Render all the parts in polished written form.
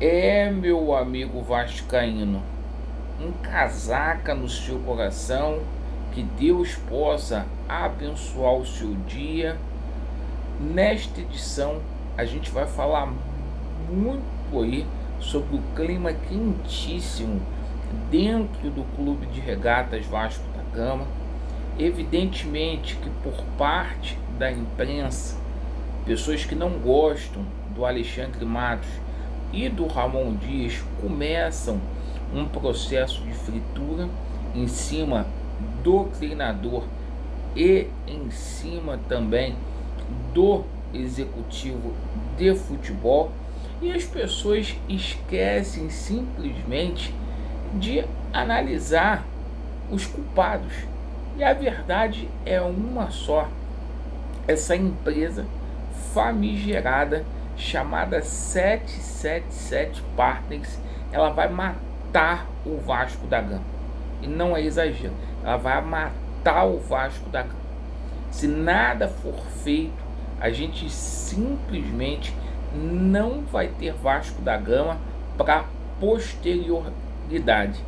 Meu amigo vascaíno, um casaca no seu coração, que Deus possa abençoar o seu dia. Nesta edição, a gente vai falar muito aí sobre o clima quentíssimo dentro do Clube de Regatas Vasco da Gama. Evidentemente que por parte da imprensa, pessoas que não gostam do Alexandre Matos e do Ramon Dias começam um processo de fritura em cima do treinador e em cima também do executivo de futebol, e as pessoas esquecem simplesmente de analisar os culpados. E a verdade é uma só: essa empresa famigerada chamada 777 Partners, ela vai matar o Vasco da Gama. E não é exagero, ela vai matar o Vasco da Gama. Se nada for feito, a gente simplesmente não vai ter Vasco da Gama para posterioridade.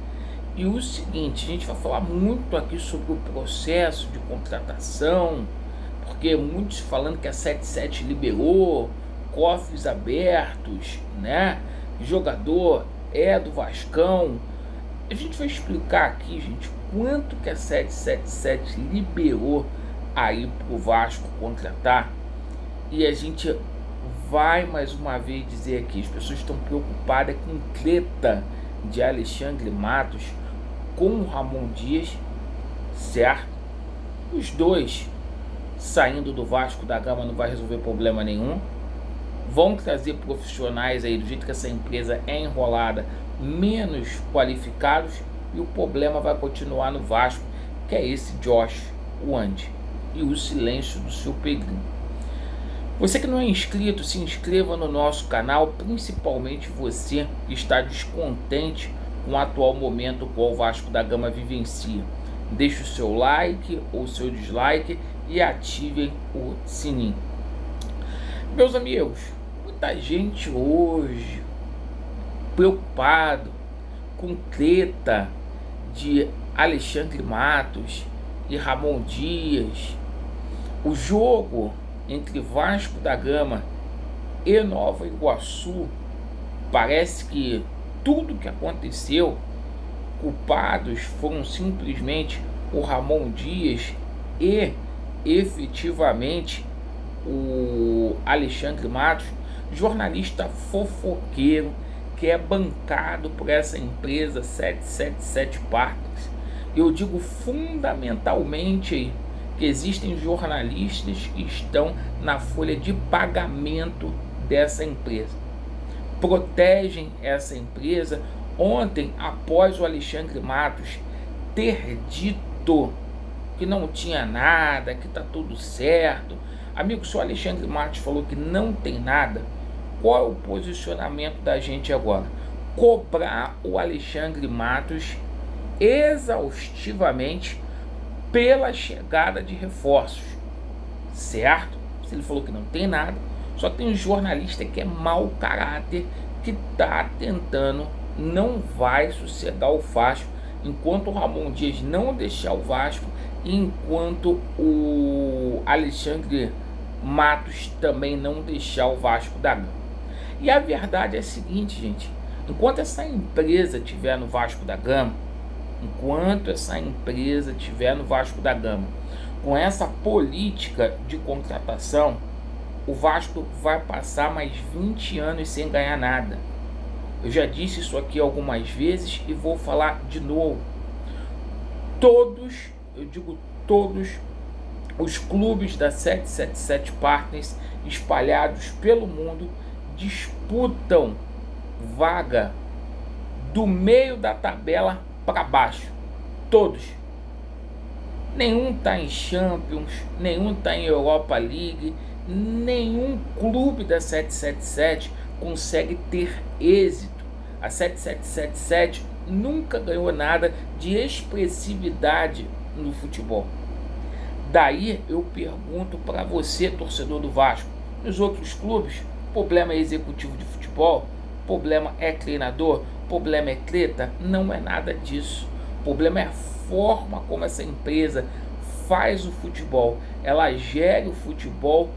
E o seguinte, a gente vai falar muito aqui sobre o processo de contratação, porque muitos falando que a 77 liberou cofres abertos, né? Jogador é do Vascão. A gente vai explicar aqui, gente, quanto que a 777 liberou aí pro Vasco contratar. E a gente vai mais uma vez dizer aqui, as pessoas estão preocupadas com treta de Alexandre Matos com o Ramon Dias, certo? Os dois saindo do Vasco da Gama não vai resolver problema nenhum. Vão trazer profissionais aí, do jeito que essa empresa é enrolada, menos qualificados, e o problema vai continuar no Vasco, que é esse Josh Wand e o silêncio do seu Pedrinho. Você que não é inscrito, se inscreva no nosso canal, principalmente você que está descontente com o atual momento qual o Vasco da Gama vivencia. Deixe o seu like ou seu dislike e ativem o sininho. Meus amigos, muita gente hoje preocupado com treta de Alexandre Matos e Ramon Dias. O jogo entre Vasco da Gama e Nova Iguaçu, parece que tudo que aconteceu, culpados foram simplesmente o Ramon Dias e efetivamente o Alexandre Matos, jornalista fofoqueiro que é bancado por essa empresa 777 Partners. Eu digo fundamentalmente que existem jornalistas que estão na folha de pagamento dessa empresa, protegem essa empresa. Ontem, após o Alexandre Matos ter dito que não tinha nada, que está tudo certo, amigo, se o Alexandre Matos falou que não tem nada, qual é o posicionamento da gente agora? Cobrar o Alexandre Matos exaustivamente pela chegada de reforços, certo? Se ele falou que não tem nada, só tem um jornalista que é mau caráter, que está tentando, não vai sossegar o Vasco enquanto o Ramon Dias não deixar o Vasco, enquanto o Alexandre Matos também não deixar o Vasco da Gama. E a verdade é a seguinte, gente: enquanto essa empresa estiver no Vasco da Gama, com essa política de contratação, o Vasco vai passar mais 20 anos sem ganhar nada. Eu já disse isso aqui algumas vezes e vou falar de novo. Todos os clubes da 777 Partners espalhados pelo mundo disputam vaga do meio da tabela para baixo. Todos. Nenhum está em Champions, nenhum está em Europa League, nenhum clube da 777 consegue ter êxito. A 7777 nunca ganhou nada de expressividade no futebol. Daí eu pergunto para você, torcedor do Vasco, nos outros clubes, problema executivo de futebol, O problema é treinador? O problema é treta? Não é nada disso. O problema é a forma como essa empresa faz o futebol. Ela gera o futebol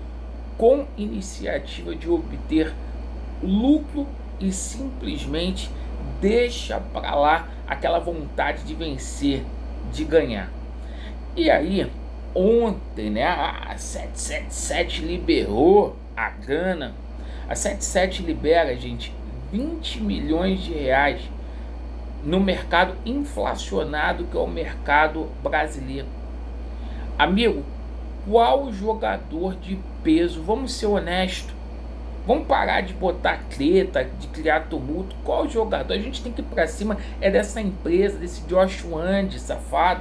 com iniciativa de obter lucro e simplesmente deixa para lá aquela vontade de vencer, de ganhar. E aí, ontem, né, a 777 liberou a grana. A 77 libera, gente, 20 milhões de reais no mercado inflacionado que é o mercado brasileiro. Amigo, qual jogador de peso, vamos ser honestos, vamos parar de botar treta, de criar tumulto, qual jogador, a gente tem que ir pra cima, é dessa empresa, desse Josh Wand, safado,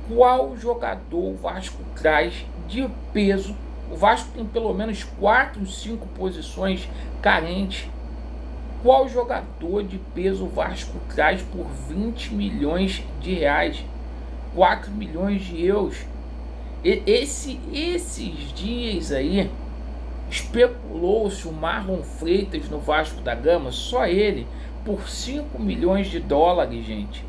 qual jogador o Vasco traz de peso? O Vasco tem pelo menos 4, 5 posições carentes. Qual jogador de peso o Vasco traz por 20 milhões de reais? 4 milhões de euros. Esses dias aí, especulou-se o Marlon Freitas no Vasco da Gama, só ele, por 5 milhões de dólares, gente.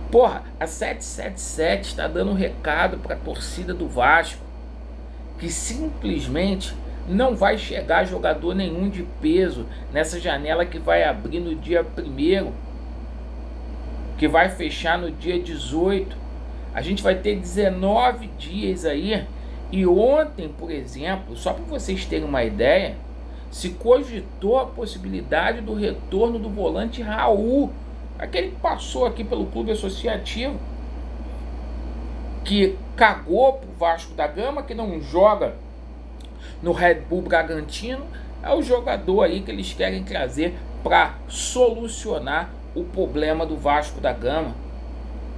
Porra, a 777 está dando um recado para a torcida do Vasco que simplesmente não vai chegar jogador nenhum de peso nessa janela que vai abrir no dia 1º, que vai fechar no dia 18. A gente vai ter 19 dias aí. E ontem, por exemplo, só para vocês terem uma ideia, se cogitou a possibilidade do retorno do volante Raul, aquele que passou aqui pelo clube associativo, que cagou pro Vasco da Gama, que não joga no Red Bull Bragantino. É o jogador aí que eles querem trazer para solucionar o problema do Vasco da Gama.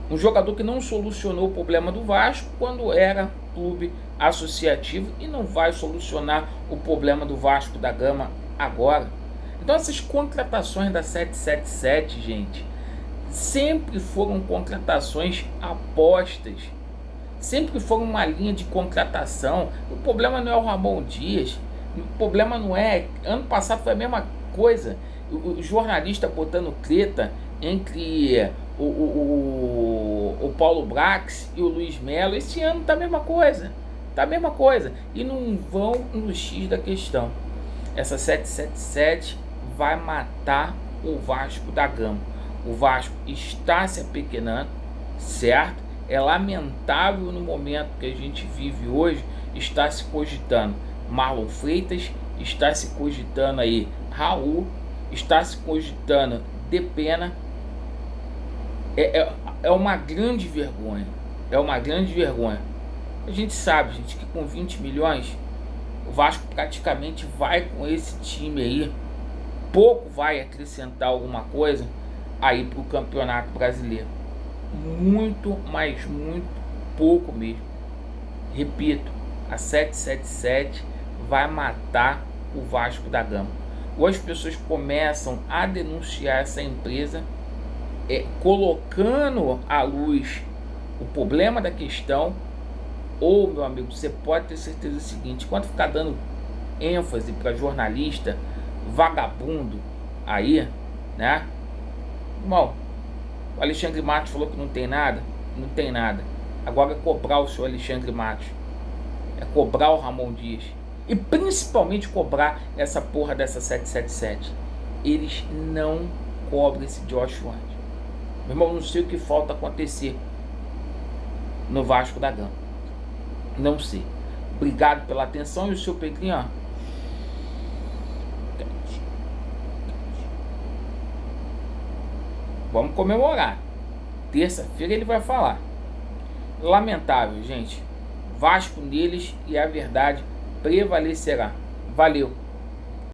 Um jogador que não solucionou o problema do Vasco quando era clube associativo e não vai solucionar o problema do Vasco da Gama agora. Então essas contratações da 777, gente, sempre foram contratações apostas, sempre foram uma linha de contratação. O problema não é o Ramon Dias, o problema não é... Ano passado foi a mesma coisa, o jornalista botando treta entre o Paulo Brax e o Luiz Melo. Esse ano tá a mesma coisa, e não vão no X da questão. Essa 777 vai matar o Vasco da Gama. O Vasco está se apequenando, certo? É lamentável no momento que a gente vive hoje, está se cogitando Marlon Freitas, está se cogitando aí Raul, está se cogitando Depena. É uma grande vergonha, A gente sabe, gente, que com 20 milhões o Vasco praticamente vai com esse time aí, pouco vai acrescentar alguma coisa aí para o Campeonato Brasileiro. Muito, mas muito pouco mesmo. Repito, a 777 vai matar o Vasco da Gama. Ou as pessoas começam a denunciar essa empresa, colocando à luz o problema da questão, ou, meu amigo, você pode ter certeza do seguinte: quando ficar dando ênfase para jornalista vagabundo aí, né, irmão, o Alexandre Matos falou que não tem nada. Agora é cobrar o senhor Alexandre Matos, é cobrar o Ramon Dias, e principalmente cobrar essa porra dessa 777. Eles não cobram esse Josh Wand. Meu irmão, não sei o que falta acontecer no Vasco da Gama, não sei. Obrigado pela atenção. E o seu Pedrinho, ó, vamos comemorar. Terça-feira ele vai falar. Lamentável, gente. Vasco neles e a verdade prevalecerá. Valeu.